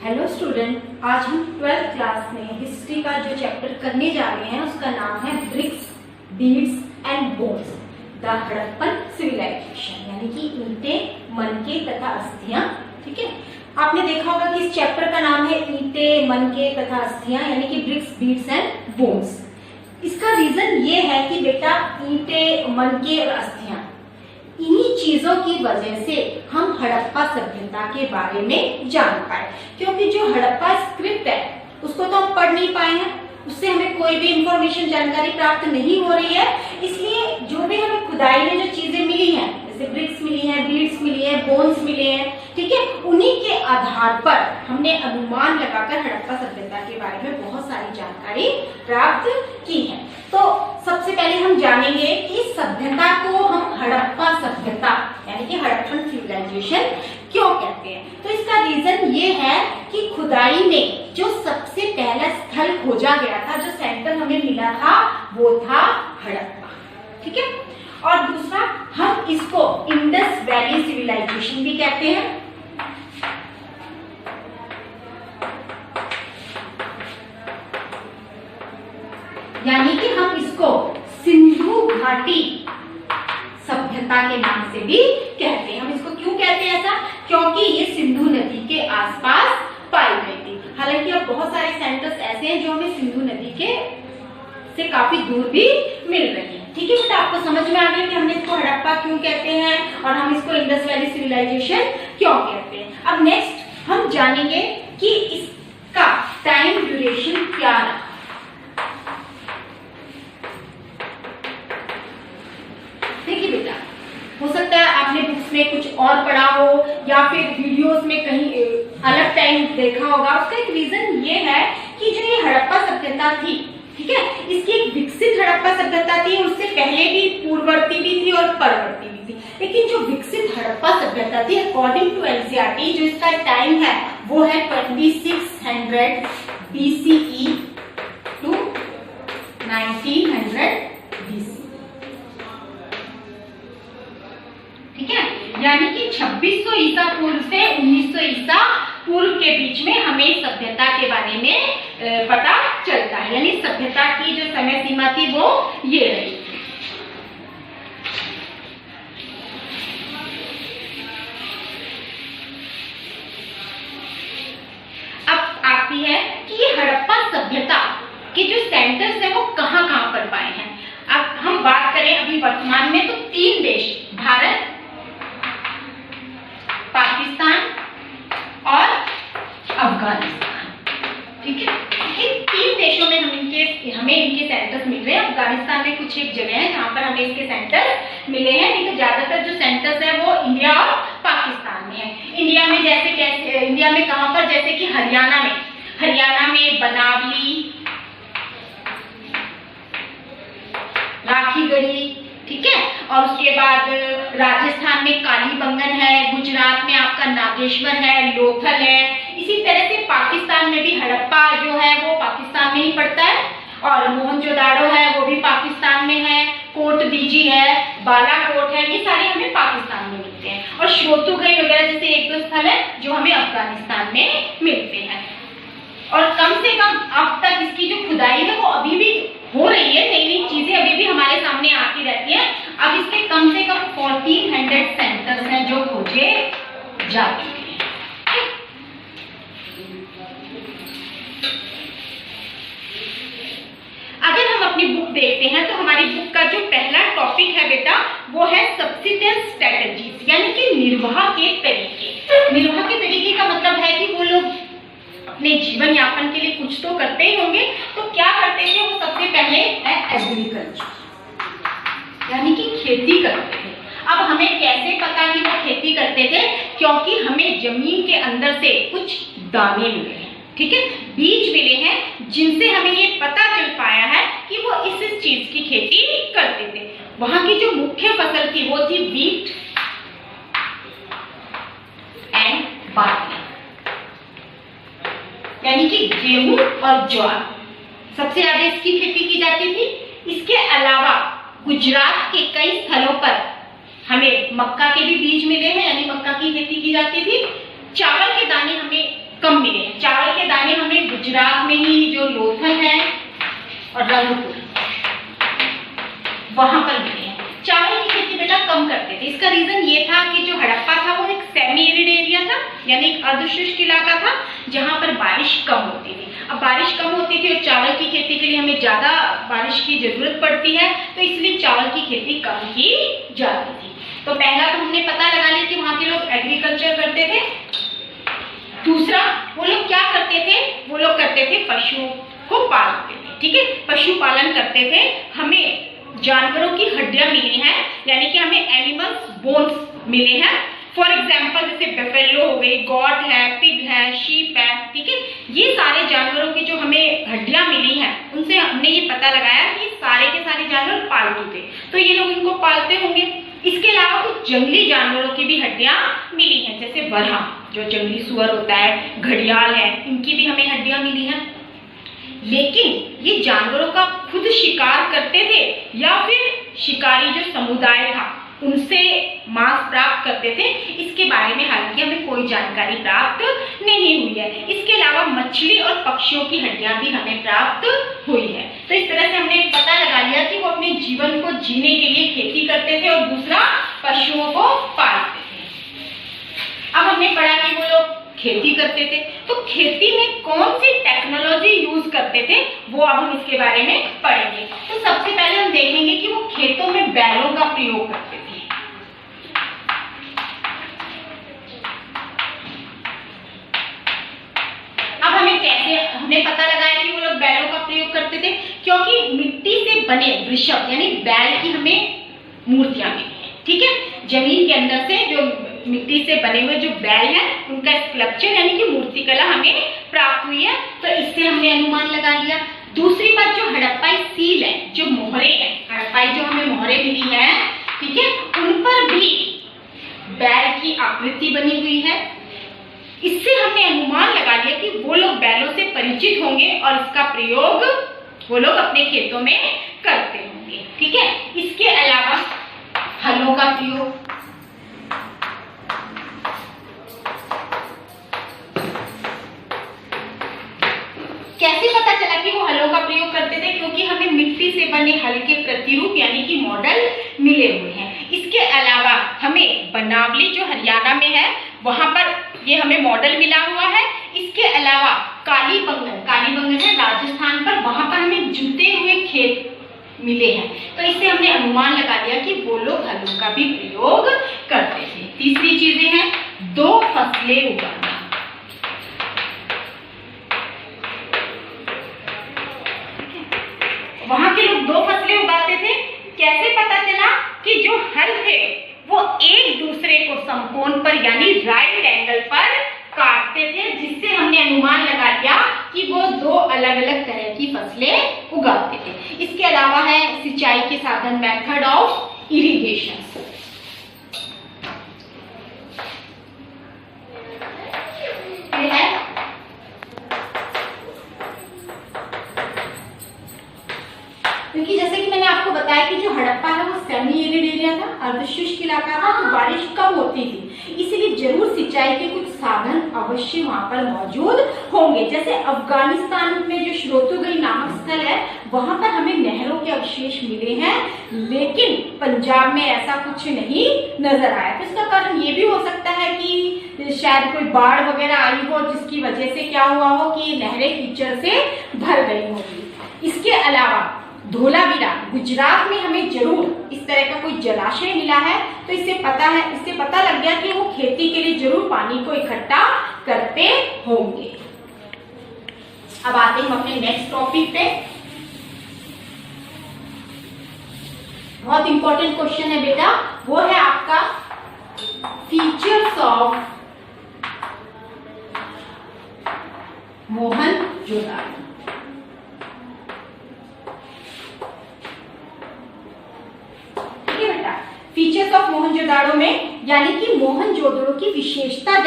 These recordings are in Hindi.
हेलो स्टूडेंट, आज हम 12th क्लास में हिस्ट्री का जो चैप्टर करने जा रहे हैं उसका नाम है bricks, beads and bones, the Harappan civilisation, यानी कि ईंटें, मनके तथा अस्थियां। ठीक है, आपने देखा होगा कि इस चैप्टर का नाम है ईंटें, मनके तथा अस्थियां, यानी कि ब्रिक्स, बीड्स एंड बोन्स। इसका रीजन ये है कि बेटा ईंटें, मनके और अस्थियां, इन्हीं चीजों की वजह से हम हड़प्पा सभ्यता के बारे में जान पाए, क्योंकि जो हड़प्पा स्क्रिप्ट है उसको तो हम पढ़ नहीं पाए हैं, उससे हमें कोई भी इंफॉर्मेशन, जानकारी प्राप्त नहीं हो रही है। इसलिए जो भी हमें खुदाई में जो चीजें मिली हैं, जैसे ब्रिक्स मिली हैं, बीड्स मिली हैं, बोन्स मिले हैं, ठीक है, उन्हीं के आधार पर हमने अनुमान लगाकर हड़प्पा सभ्यता के बारे में बहुत सारी जानकारी प्राप्त की है। तो सबसे पहले हम जानेंगे कि सभ्यता को हम हड़प्पा सभ्यता यानी कि हड़प्पन सिविलाइजेशन क्यों कहते हैं। तो इसका रीजन ये है कि खुदाई में जो सबसे पहला स्थल खोजा गया था, जो सेंटर हमें मिला था, वो था हड़प्पा। ठीक है, और दूसरा हम इसको इंडस वैली सिविलाइजेशन भी कहते हैं। यानी कि हम इसको सिंधु घाटी सभ्यता के नाम से भी कहते हैं। हम इसको क्यों कहते हैं ऐसा? क्योंकि ये सिंधु नदी के आसपास पाई गई थी। हालांकि अब बहुत सारे सेंटर्स ऐसे हैं जो हमें सिंधु नदी के से काफी दूर भी मिल रही है। ठीक है बेटा, आपको समझ में आ गया कि हमने इसको हड़प्पा क्यों कहते हैं और हम इसको इंडस वैली सिविलाइजेशन क्यों कहते हैं। अब नेक्स्ट हम जानेंगे कि इसका टाइम ड्यूरेशन क्या रहा। देखिए बेटा, हो सकता है आपने बुक्स में कुछ और पढ़ा हो या फिर वीडियोस में कहीं अलग टाइम देखा होगा। उसका एक रीजन ये है कि जो ये हड़प्पा सभ्यता थी, ठीक है, इसकी एक विकसित हड़प्पा सभ्यता थी, उससे पहले भी पूर्ववर्ती भी थी और परवर्ती भी थी। लेकिन जो विकसित हड़प्पा सभ्यता थी, अकॉर्डिंग टू एनसीईआरटी, जो इसका टाइम है वो है 2600 BCE टू 1900 BC। ठीक है, यानी कि 2600 ईसा पूर्व से 1900 ईसा पूर्व के बीच में हमें सभ्यता के बारे में पता चलता है। यानी सभ्यता की जो समय सीमा थी वो ये रही। अब आती है कि ये हड़प्पा सभ्यता के जो सेंटर्स है वो कहाँ कहाँ पर पाए हैं। अब हम बात करें अभी वर्तमान में, तो 3 देश, भारत, पाकिस्तान और अफगानिस्तान। ठीक है, इन 3 देशों में हमें इनके सेंटर्स मिल रहे हैं। अफगानिस्तान में कुछ एक जगह है जहाँ पर हमें इसके सेंटर मिले हैं, नहीं तो ज्यादातर जो सेंटर्स है वो इंडिया और पाकिस्तान में है। इंडिया में इंडिया में कहाँ पर, जैसे कि हरियाणा में बनावली, राखीगढ़ी, ठीक है, और उसके बाद राजस्थान में कालीबंगन है, गुजरात में आपका नागेश्वर है, लोथल है। इसी तरह से पाकिस्तान में भी हड़प्पा जो है वो पाकिस्तान में ही पड़ता है, और मोहनजोदाड़ो है वो भी पाकिस्तान में है, कोट दीजी है, बालाकोट है, ये सारे हमें पाकिस्तान में मिलते हैं। और श्रोतुगई वगैरह जैसे 1-2 स्थल है जो हमें अफगानिस्तान में मिलते हैं। और कम से कम अब तक इसकी जो खुदाई है वो अभी भी हो रही है, नई नई चीजें अभी भी हमारे सामने आती रहती है। अब इसके कम से कम 1400 सेंटर्स हैं जो खोजे जा चुके हैं। अगर हम अपनी बुक देखते हैं तो हमारी बुक का जो पहला टॉपिक है बेटा वो है सब्सिस्टेंस स्ट्रेटजीज, यानी कि निर्वाह के तरीके। निर्वाह के तरीके का मतलब है कि वो लोग अपने जीवन यापन के लिए कुछ तो करते ही होंगे। तो क्या करते थे वो? सबसे पहले है एग्रीकल्चर, यानी कि खेती करते थे। अब हमें कैसे पता कि वो खेती करते थे? क्योंकि हमें जमीन के अंदर से कुछ दाने मिले हैं, ठीक है, बीज मिले हैं, जिनसे हमें ये पता चल पाया है कि वो इस चीज की खेती करते थे। वहां की जो मुख्य फसल थी वो थी व्हीट एंड बार्ली, यानी कि गेहूं और ज्वार, सबसे ज्यादा इसकी खेती की जाती थी। इसके अलावा गुजरात के कई स्थलों पर हमें मक्का के भी बीज मिले हैं, यानी मक्का की खेती की जाती थी। चावल के दाने हमें कम मिले हैं। चावल के दाने हमें गुजरात में ही जो लोथल है और रंगपुर वहां पर मिले हैं। चावल की खेती बेटा कम करते थे। इसका रीजन ये था कि जो हड़प्पा था वो एक सेमी एरिड एरिया था, यानी एक अर्धशुष्क इलाका था जहां पर बारिश कम होती थी। अब बारिश कम होती थी और चावल की खेती के लिए हमें ज्यादा बारिश की जरूरत पड़ती है, तो इसलिए चावल की खेती कम की जाती थी। तो पहला तो हमने पता लगा लिया कि वहां के लोग एग्रीकल्चर करते थे। दूसरा, वो लोग क्या करते थे, वो लोग करते थे पशुओं को पालते थे। ठीक है, पशुपालन करते थे। हमें जानवरों की हड्डियां मिली हैं, यानी कि हमें एनिमल्स बोन्स मिले हैं। फॉर एग्जाम्पल जैसे बेफेलो हो गई, गॉट है, पिग है, शीप है। ठीक है, ये सारे जानवरों की जो हमें हड्डियां मिली हैं उनसे हमने ये पता लगाया कि सारे के सारे जानवर पालतू थे, तो ये लोग इनको पालते होंगे। इसके अलावा कुछ जंगली जानवरों की भी हड्डियां मिली हैं, जैसे बरहा जो जंगली सुअर होता है, घड़ियाल है, इनकी भी हमें हड्डियां मिली हैं। लेकिन ये जानवरों का खुद शिकार करते थे या फिर शिकारी जो समुदाय था उनसे मांस प्राप्त करते थे, इसके बारे में हालांकि हमें कोई जानकारी प्राप्त नहीं हुई है। इसके अलावा मछली और पक्षियों की हड्डियां भी हमें प्राप्त हुई है। तो इस तरह से हमने पता लगा लिया कि वो अपने जीवन को जीने के लिए खेती करते थे और दूसरा पशुओं को पालते थे। अब हमने पढ़ा कि वो लोग खेती करते थे, तो खेती में कौन सी टेक्नोलॉजी यूज करते थे वो अब हम इसके बारे में पढ़ेंगे। तो सबसे पहले हम देखेंगे कि वो खेतों में बैलों का प्रयोग करते थे। अब हमें कैसे हमने पता लगाया कि वो लोग बैलों का प्रयोग करते थे, क्योंकि मिट्टी से बने वृषभ यानी बैल की हमें मूर्तियां मिली है। ठीक है, जमीन के अंदर से जो मिट्टी से बने हुए जो बैल हैं उनका स्कल्पचर यानी कि मूर्तिकला हमें प्राप्त हुई है, तो इससे हमने अनुमान लगा लिया। दूसरी बात, जो हड़प्पाई सील है, जो मोहरे हैं, हड़प्पाई जो हमें मोहरे मिली है, ठीक है, उन पर भी बैल की आकृति बनी हुई है। इससे हमने अनुमान लगा लिया कि वो लोग बैलों से परिचित होंगे और इसका प्रयोग वो लोग अपने खेतों में करते होंगे। ठीक है, इसके अलावा हलों का प्रयोग, कैसे पता चला कि वो हलों का प्रयोग करते थे, क्योंकि हमें मिट्टी से बने हल के प्रतिरूप यानी कि मॉडल मिले हुए हैं। इसके अलावा हमें बनावली जो हरियाणा में है वहां पर ये हमें मॉडल मिला हुआ है। इसके अलावा कालीबंगन है राजस्थान पर, वहां पर हमें जुते हुए खेत मिले हैं, तो इससे हमने अनुमान लगा लिया कि वो लोग हलों का भी प्रयोग करते थे। तीसरी चीजें हैं, 2 फसलें उगाना। वहां के लोग 2 फसलें उगाते थे। कैसे पता चला कि जो हल थे वो एक दूसरे को समकोण पर यानी राइट एंगल पर काटते थे, जिससे हमने अनुमान लगा लिया कि वो 2 अलग अलग तरह की फसलें उगाते थे। इसके अलावा है सिंचाई के साधन, मेथड ऑफ इरिगेशन। ये है क्योंकि जैसे कि मैंने आपको बताया कि जो हड़प्पा है वो सेमी एरिड एरिया था, अर्धशुष्क इलाका था, तो बारिश कम होती थी, इसलिए जरूर सिंचाई के कुछ साधन अवश्य वहां पर मौजूद होंगे। जैसे अफगानिस्तान में जो श्रोतुगई नामक स्थल है वहां पर हमें नहरों के अवशेष मिले हैं, लेकिन पंजाब में ऐसा कुछ नहीं नजर आया। तो इसका कारण ये भी हो सकता है कि शायद कोई बाढ़ वगैरह आई हो, जिसकी वजह से क्या हुआ हो कि नहरें कीचड़ से भर गई होगी। इसके अलावा धोलावीरा गुजरात में हमें जरूर इस तरह का कोई जलाशय मिला है, तो इससे पता लग गया कि वो खेती के लिए जरूर पानी को इकट्ठा करते होंगे। अब आते हैं अपने नेक्स्ट टॉपिक पे। बहुत इंपॉर्टेंट क्वेश्चन है बेटा, वो है आपका features of Mohenjodaro. Features of Mohenjodaro में यानी कि मोहनजोदड़ो की विशेषता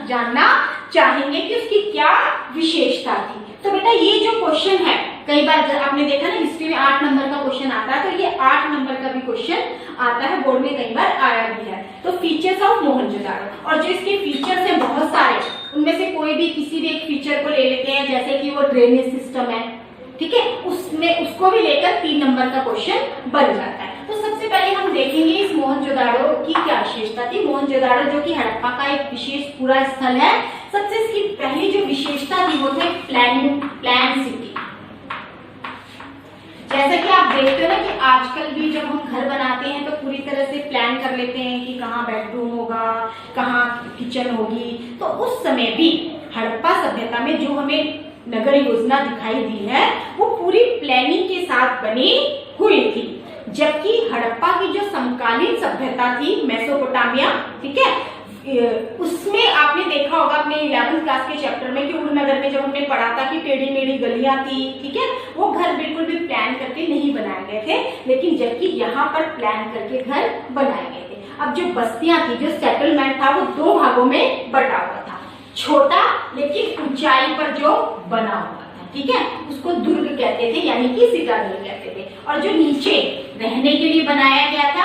जानना चाहेंगे कि उसकी क्या विशेषता थी। तो बेटा ये जो क्वेश्चन है कई बार आपने देखा ना हिस्ट्री में 8 नंबर का क्वेश्चन आता है, तो ये 8 नंबर का भी क्वेश्चन आता है, बोर्ड में कई बार आया भी है। तो फीचर्स ऑफ मोहनजोदाड़ो, और जो इसके फीचर्स हैं बहुत सारे, उनमें से कोई भी किसी भी एक फीचर को ले लेते हैं, जैसे कि वो ड्रेनेज सिस्टम है, ठीक है, उसमें उसको भी लेकर 3 नंबर का क्वेश्चन बन जाता है। तो सबसे पहले हम देखेंगे इस मोहनजोदाड़ो की क्या विशेषता थी। मोहनजोदाड़ो जो कि हड़प्पा का एक विशेष पूरा स्थल है, सबसे इसकी पहली जो विशेषता थी वो थे प्लान सिटी। जैसा कि आप देखते हो ना कि आजकल भी जब हम घर बनाते हैं तो पूरी तरह से प्लान कर लेते हैं कि कहाँ बेडरूम होगा, कहाँ किचन होगी। तो उस समय भी हड़प्पा सभ्यता में जो हमें नगर योजना दिखाई दी है वो पूरी प्लानिंग के साथ बनी हुई थी। जबकि हड़प्पा की जो समकालीन सभ्यता थी मेसोपोटामिया, ठीक है, उसमें आपने देखा होगा अपने 11th क्लास के चैप्टर में कि उड़नगर में जब हमने पढ़ा था कि टेढ़ी मेढ़ी गलियां थी, ठीक है, वो घर बिल्कुल भी प्लान करके नहीं बनाए गए थे, लेकिन जबकि यहाँ पर प्लान करके घर बनाए गए थे। अब जो बस्तियां थी, जो सेटलमेंट था, वो 2 भागों में बटा हुआ था। छोटा लेकिन ऊंचाई पर जो बना हुआ था, ठीक है, उसको दुर्ग कहते थे, यानी कि सिटाडेल कहते थे। और जो नीचे रहने के लिए बनाया गया था,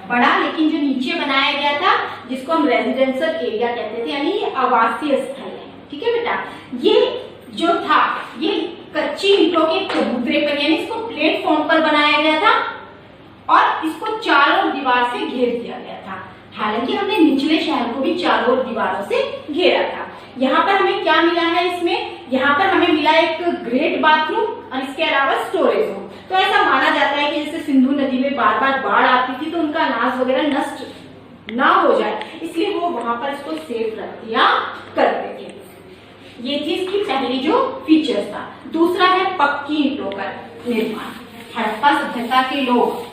बड़ा लेकिन जो नीचे बनाया गया था, जिसको हम रेजिडेंशियल एरिया कहते थे, यानी ये आवासीय स्थल है, ठीक है बेटा। ये जो था ये कच्ची ईंटों के चबूतरे पर, यानी इसको प्लेटफॉर्म पर बनाया गया था और इसको चारों दीवार से घेर दिया गया था। हालांकि हमने निचले शहर को भी चारों दीवारों से घेरा था। यहाँ पर हमें क्या मिला है, इसमें यहाँ पर हमें मिला एक ग्रेट बाथरूम और इसके अलावा स्टोरेज रूम। तो ऐसा माना जाता है कि जैसे सिंधु नदी में बार बार बाढ़ आती थी तो उनका अनाज वगैरह नष्ट ना हो जाए, इसलिए वो वहां पर इसको सेफ रख दिया करते थे। ये थी इसकी पहली जो फीचर्स था। दूसरा है पक्की ईंटों का निर्माण। हड़प्पा सभ्यता के लोग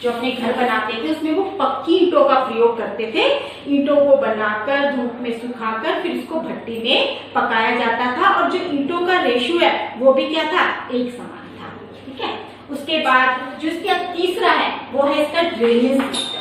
जो अपने घर बनाते थे उसमें वो पक्की ईंटों का प्रयोग करते थे। ईंटों को बनाकर धूप में सुखाकर फिर इसको भट्टी में पकाया जाता था, और जो ईंटों का रेशियो है वो भी क्या था, एक समान था, ठीक है। उसके बाद जो इसका तीसरा है वो है इसका ड्रेनेज सिस्टम।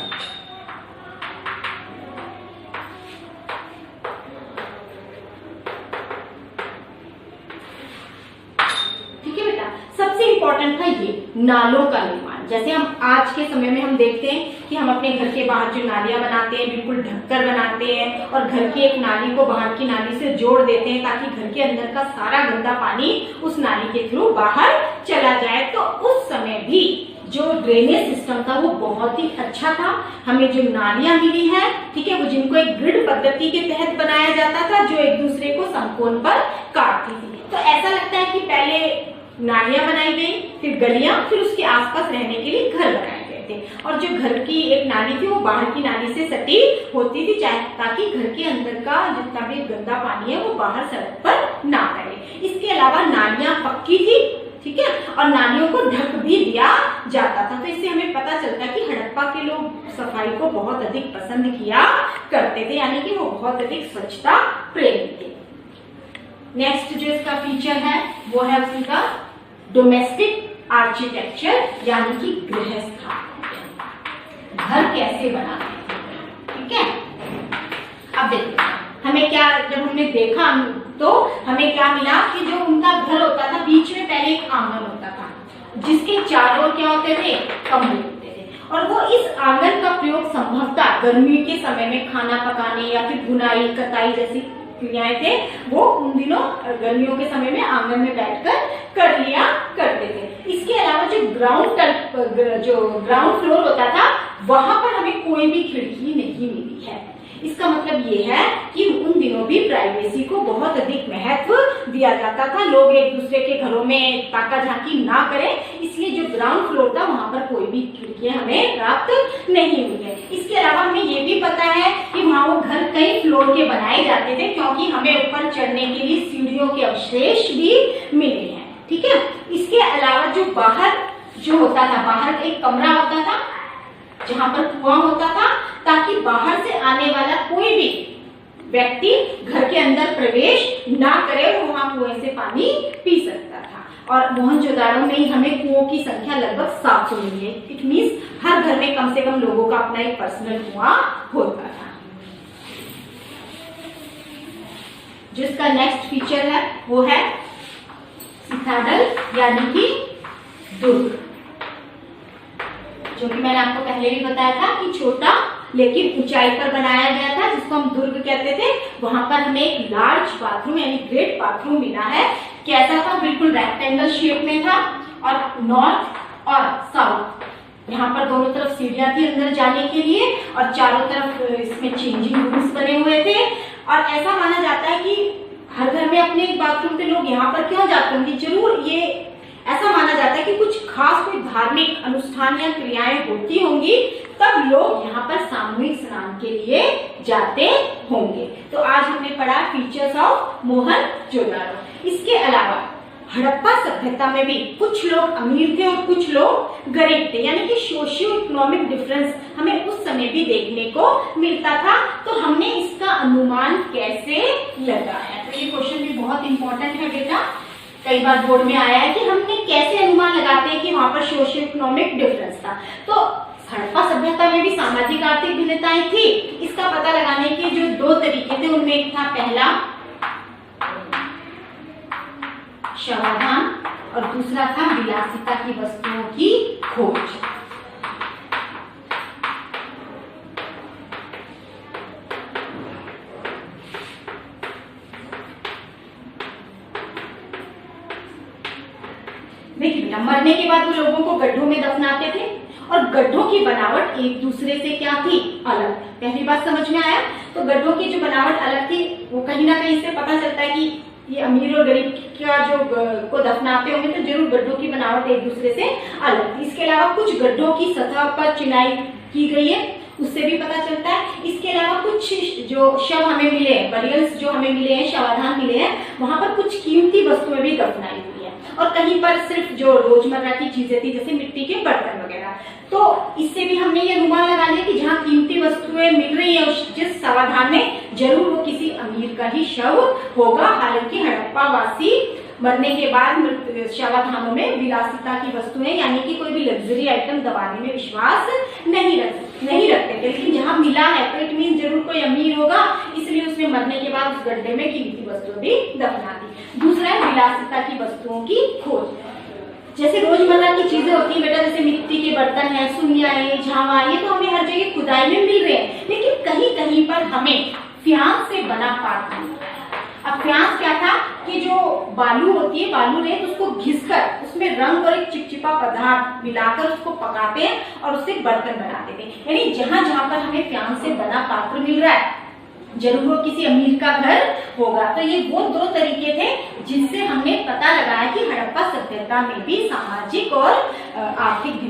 ठीक है बेटा, सबसे इंपॉर्टेंट था ये नालों का निर्माण। जैसे हम आज के समय में हम देखते हैं कि हम अपने घर के बाहर जो नालियां बनाते हैं बिल्कुल ढककर बनाते हैं, और घर की एक नाली को बाहर की नाली से जोड़ देते हैं ताकि घर के अंदर का सारा गंदा पानी उस नाली के थ्रू बाहर चला जाए। तो उस समय भी जो ड्रेनेज सिस्टम था वो बहुत ही अच्छा था। हमें जो नालियां मिली है, ठीक है, वो जिनको एक ग्रिड पद्धति के तहत बनाया जाता था, जो एक दूसरे को समकोण पर काटती थी। तो ऐसा लगता है कि पहले नालियां बनाई गई, फिर गलियां, फिर उसके आसपास रहने के लिए घर बनाए गए थे। और जो घर की एक नाली थी वो बाहर की नाली से सटी होती थी, ताकि घर के अंदर का जितना भी गंदा पानी है वो बाहर सड़क पर ना रहे। इसके अलावा नालियां पक्की थी, ठीक है, और नालियों को ढक भी दिया जाता था। तो इससे हमें पता चलता है कि हड़प्पा के लोग सफाई को बहुत अधिक पसंद किया करते थे, यानी कि वो बहुत अधिक स्वच्छता प्रेमी थे। नेक्स्ट जो इसका फीचर है वो है उसका डोमेस्टिक आर्किटेक्चर, यानी कि गृह स्थापना। घर कैसे बनाते हैं, ठीक है। अब देखो हमें क्या, जब हमने देखा तो हमें क्या मिला कि जो उनका घर होता था बीच में पहले एक आंगन होता था, जिसके चारों क्या होते थे, कमरे होते थे। और वो इस आंगन का प्रयोग संभवतः गर्मी के समय में खाना पकाने या फिर बुनाई कताई जैसी क्रियाएं थे वो उन दिनों गर्मियों के समय में आंगन में बैठकर कर लिया करते थे। इसके अलावा जो ग्राउंड फ्लोर होता था वहां पर हमें कोई भी खिड़की नहीं मिली है। इसका मतलब ये है कि उन दिनों भी प्राइवेसी को बहुत अधिक महत्व दिया जाता था। लोग एक दूसरे के घरों में ताका झांकी ना करें, इसलिए जो ग्राउंड फ्लोर था वहां पर कोई भी खिड़कियां हमें प्राप्त नहीं हुई है। इसके अलावा हमें ये भी पता है कि वहां वो घर कई फ्लोर के बनाए जाते थे, क्योंकि हमें ऊपर चढ़ने के लिए सीढ़ियों के अवशेष भी मिले हैं, ठीक है। इसके अलावा जो बाहर जो होता था, बाहर एक कमरा होता था जहां पर कुआं होता था, ताकि बाहर से आने वाला कोई भी व्यक्ति घर के अंदर प्रवेश ना करे और वहां कुएं से पानी पी सकता था। और मोहनजोदाड़ो में ही हमें कुओं की संख्या लगभग 700 मिली है। इट मीन्स हर घर में कम से कम लोगों का अपना एक पर्सनल कुआं होता था। जिसका नेक्स्ट फीचर है वो है सिटाडल यानी कि दुर्ग, जो कि मैंने आपको पहले भी बताया था कि छोटा लेकिन ऊंचाई पर बनाया गया था, जिसको हम दुर्ग कहते थे। वहां पर हमें एक लार्ज बाथरूम यानी ग्रेट बाथरूम मिला है। कैसा था? बिल्कुल रेक्टेंगल शेप में था और नॉर्थ और साउथ यहाँ पर दोनों तरफ सीढ़ियां थी अंदर जाने के लिए और चारों तरफ इसमें चेंजिंग रूम्स बने हुए थे। और ऐसा माना जाता है कि हर घर में अपने एक बाथरूम थे, लोग यहाँ पर क्यों जाते होंगे? जरूर ये ऐसा माना जाता है कि कुछ खास कोई धार्मिक अनुष्ठान या क्रियाएं होती होंगी, तब लोग यहाँ पर सामूहिक स्नान के लिए जाते होंगे। तो आज हमने पढ़ा फीचर्स ऑफ मोहनजोदड़ो। इसके अलावा हड़प्पा सभ्यता में भी कुछ लोग अमीर थे और कुछ लोग गरीब थे, यानी कि सोशियो इकोनॉमिक डिफरेंस हमें उस समय भी देखने को मिलता था। तो हमने इसका अनुमान कैसे लगाया? तो ये क्वेश्चन भी बहुत इंपॉर्टेंट है बेटा, कई बार बोर्ड में आया है कि हमने कैसे अनुमान लगाते हैं कि वहां पर सोशियो इकोनॉमिक डिफरेंस था। तो हड़प्पा सभ्यता में भी सामाजिक आर्थिक भिन्नताएं थी। इसका पता लगाने के जो दो तरीके थे, उनमें एक था पहला शवाधान और दूसरा था विलासिता की वस्तुओं की खोज। देखिए बेटा, मरने के बाद वो लोगों को गड्ढों में दफनाते थे और गड्ढों की बनावट एक दूसरे से क्या थी? अलग। पहली बात समझ में आया? तो गड्ढों की जो बनावट अलग थी, वो कहीं ना कहीं से पता चलता है कि ये अमीर और गरीब का जो को दफनाते होंगे तो जरूर गड्ढों की बनावट एक दूसरे से अलग थी। इसके अलावा कुछ गड्ढों की सतह पर चिनाई की गई है, उससे भी पता चलता है। इसके अलावा कुछ जो शव हमें मिले हैं, बरियल्स जो हमें मिले हैं, शवाधान मिले हैं, वहां पर कुछ कीमती वस्तुएं भी दफनाई हुई है और कहीं पर सिर्फ जो रोजमर्रा की चीजें थी जैसे मिट्टी के बर्तन वगैरह। तो इससे भी हमने ये अनुमान लगा लिया कि जहाँ कीमती वस्तुएं मिल रही है जिस शवाधान में, जरूर वो किसी अमीर का ही शव होगा। हालांकि हड़प्पा वासी मरने के बाद शवाधानों में विलासिता की वस्तुएं यानी कि कोई भी लग्जरी आइटम दबाने में विश्वास नहीं रखते थे, लेकिन जहाँ मिला है तो इट मीन जरूर कोई अमीर होगा, इसलिए उसने मरने के बाद उस गड्ढे में कीमती वस्तुएं भी दफना दी। दूसरा है विलासिता की वस्तुओं की खोज। जैसे रोजमर्रा की चीजें होती है बेटा, जैसे मिट्टी के बर्तन है, सुइयां, झावा, ये तो हमें हर जगह खुदाई में मिल रहे हैं, लेकिन कहीं कहीं पर हमें फ्यांस से बना पात्र मिल रहा है। अब फ्यांस क्या था कि जो बालू होती है, बालू रेत, उसको घिसकर उसमें रंग और एक चिपचिपा पदार्थ मिलाकर उसको पकाते हैं और उससे बर्तन बनाते थे। यानी जहां जहां पर हमें फ्यांस से बना पात्र मिल रहा है, जरूर वो किसी अमीर का घर होगा। तो ये वो दो तरीके थे जिनसे हमने पता लगाया कि हड़प्पा सभ्यता में भी सामाजिक और आर्थिक